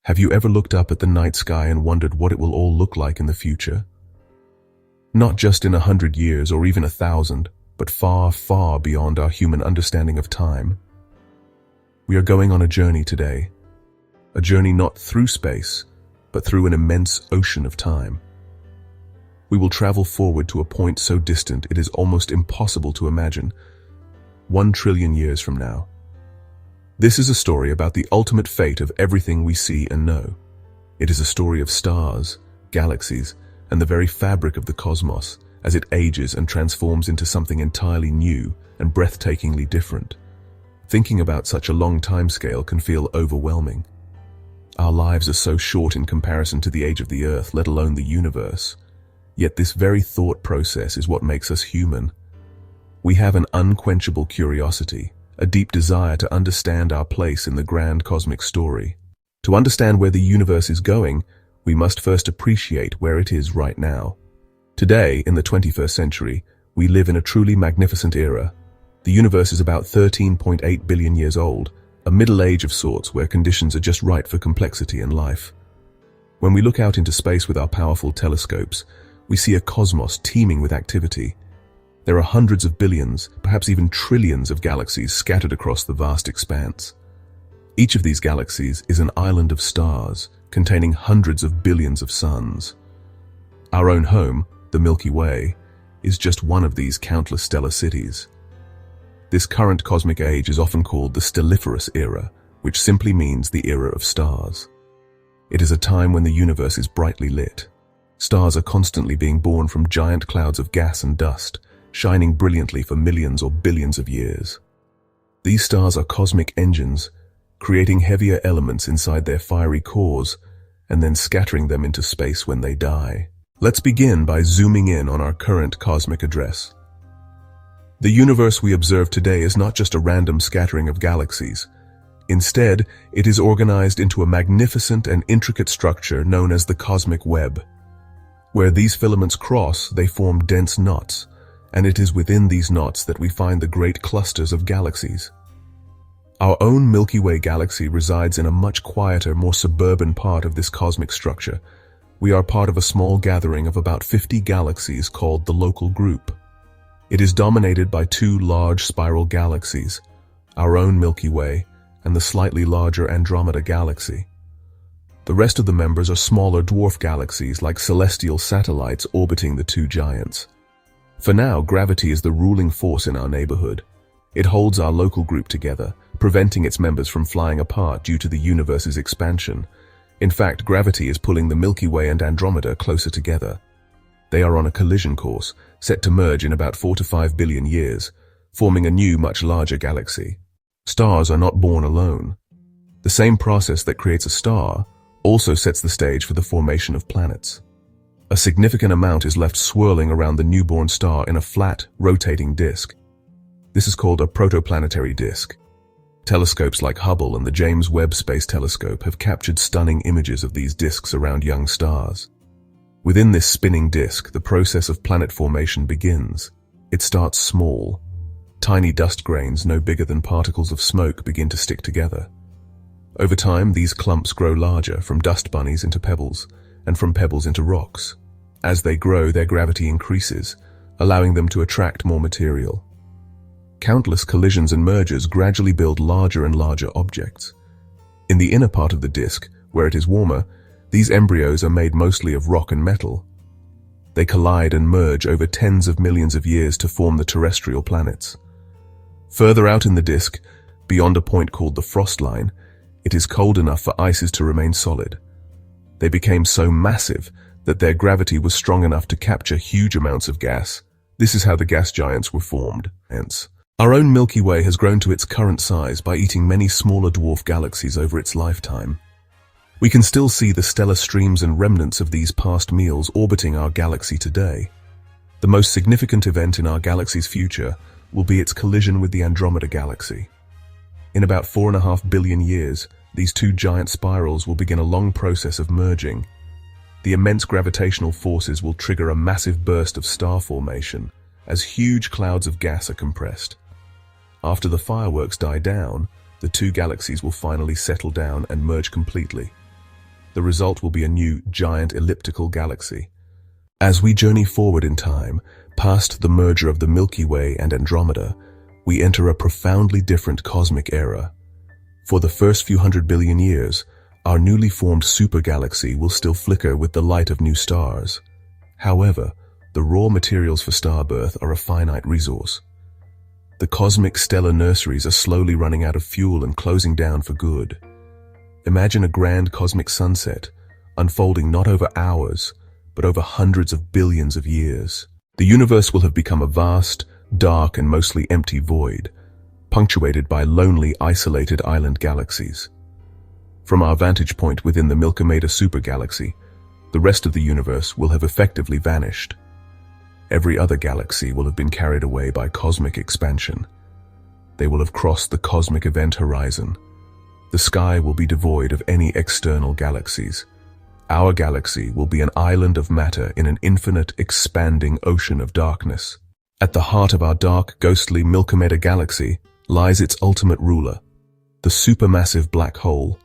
Have you ever looked up at the night sky and wondered what it will all look like in the future? Not just in 100 years or even 1,000, but far, far beyond our human understanding of time. We are going on a journey today. A journey not through space, but through an immense ocean of time. We will travel forward to a point so distant it is almost impossible to imagine. 1 trillion years from now. This is a story about the ultimate fate of everything we see and know. It is a story of stars, galaxies, and the very fabric of the cosmos as it ages and transforms into something entirely new and breathtakingly different. Thinking about such a long timescale can feel overwhelming. Our lives are so short in comparison to the age of the Earth, let alone the universe. Yet this very thought process is what makes us human. We have an unquenchable curiosity, a deep desire to understand our place in the grand cosmic story. To understand where the universe is going, we must first appreciate where it is right now. Today, in the 21st century, we live in a truly magnificent era. The universe is about 13.8 billion years old, a middle age of sorts where conditions are just right for complexity and life. When we look out into space with our powerful telescopes, we see a cosmos teeming with activity. There are hundreds of billions, perhaps even trillions of galaxies scattered across the vast expanse. Each of these galaxies is an island of stars, containing hundreds of billions of suns. Our own home, the Milky Way, is just one of these countless stellar cities. This current cosmic age is often called the stelliferous era, which simply means the era of stars. It is a time when the universe is brightly lit. Stars are constantly being born from giant clouds of gas and dust, shining brilliantly for millions or billions of years. These stars are cosmic engines, creating heavier elements inside their fiery cores and then scattering them into space when they die. Let's begin by zooming in on our current cosmic address. The universe we observe today is not just a random scattering of galaxies. Instead, it is organized into a magnificent and intricate structure known as the cosmic web. Where these filaments cross, they form dense knots, and it is within these knots that we find the great clusters of galaxies. Our own Milky Way galaxy resides in a much quieter, more suburban part of this cosmic structure. We are part of a small gathering of about 50 galaxies called the Local Group. It is dominated by 2 large spiral galaxies, our own Milky Way and the slightly larger Andromeda galaxy. The rest of the members are smaller dwarf galaxies like celestial satellites orbiting the 2 giants. For now, gravity is the ruling force in our neighborhood. It holds our local group together, preventing its members from flying apart due to the universe's expansion. In fact, gravity is pulling the Milky Way and Andromeda closer together. They are on a collision course, set to merge in about 4 to 5 billion years, forming a new, much larger galaxy. Stars are not born alone. The same process that creates a star also sets the stage for the formation of planets. A significant amount is left swirling around the newborn star in a flat, rotating disk. This is called a protoplanetary disk. Telescopes like Hubble and the James Webb Space Telescope have captured stunning images of these disks around young stars. Within this spinning disk, the process of planet formation begins. It starts small. Tiny dust grains no bigger than particles of smoke begin to stick together. Over time, these clumps grow larger, from dust bunnies into pebbles, and from pebbles into rocks. As they grow, their gravity increases, allowing them to attract more material. Countless collisions and mergers gradually build larger and larger objects. In the inner part of the disk, where it is warmer, these embryos are made mostly of rock and metal. They collide and merge over tens of millions of years to form the terrestrial planets. Further out in the disk, beyond a point called the frost line, it is cold enough for ices to remain solid. They became so massive that their gravity was strong enough to capture huge amounts of gas. This is how the gas giants were formed. Hence, our own Milky Way has grown to its current size by eating many smaller dwarf galaxies over its lifetime. We can still see the stellar streams and remnants of these past meals orbiting our galaxy today. The most significant event in our galaxy's future will be its collision with the Andromeda galaxy. In about 4.5 billion years, these 2 giant spirals will begin a long process of merging. The immense gravitational forces will trigger a massive burst of star formation as huge clouds of gas are compressed. After the fireworks die down, the 2 galaxies will finally settle down and merge completely. The result will be a new, giant elliptical galaxy. As we journey forward in time, past the merger of the Milky Way and Andromeda, we enter a profoundly different cosmic era. For the first few 100 billion years, our newly formed supergalaxy will still flicker with the light of new stars. However, the raw materials for star birth are a finite resource. The cosmic stellar nurseries are slowly running out of fuel and closing down for good. Imagine a grand cosmic sunset, unfolding not over hours, but over hundreds of billions of years. The universe will have become a vast, dark, and mostly empty void, punctuated by lonely, isolated island galaxies. From our vantage point within the Milky-Way supergalaxy, the rest of the universe will have effectively vanished. Every other galaxy will have been carried away by cosmic expansion. They will have crossed the cosmic event horizon. The sky will be devoid of any external galaxies. Our galaxy will be an island of matter in an infinite, expanding ocean of darkness. At the heart of our dark, ghostly Milky-Way galaxy lies its ultimate ruler, the supermassive black hole.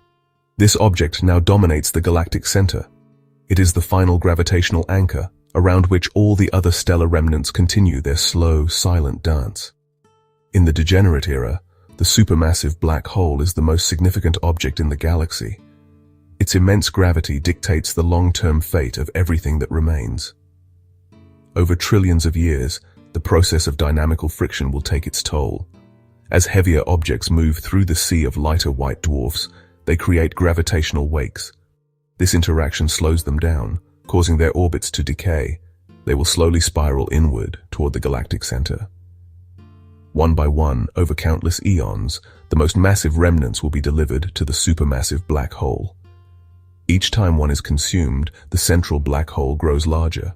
This object now dominates the galactic center. It is the final gravitational anchor, around which all the other stellar remnants continue their slow, silent dance. In the degenerate era, the supermassive black hole is the most significant object in the galaxy. Its immense gravity dictates the long-term fate of everything that remains. Over trillions of years, the process of dynamical friction will take its toll. As heavier objects move through the sea of lighter white dwarfs, they create gravitational wakes. This interaction slows them down, causing their orbits to decay. They will slowly spiral inward toward the galactic center. One by one, over countless eons, the most massive remnants will be delivered to the supermassive black hole. Each time one is consumed, the central black hole grows larger.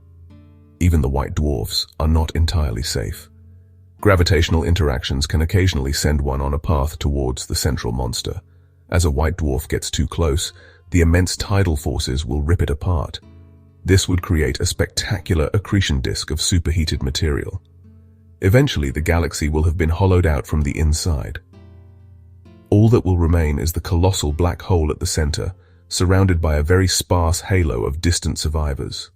Even the white dwarfs are not entirely safe. Gravitational interactions can occasionally send one on a path towards the central monster. As a white dwarf gets too close, the immense tidal forces will rip it apart. This would create a spectacular accretion disk of superheated material. Eventually, the galaxy will have been hollowed out from the inside. All that will remain is the colossal black hole at the center, surrounded by a very sparse halo of distant survivors.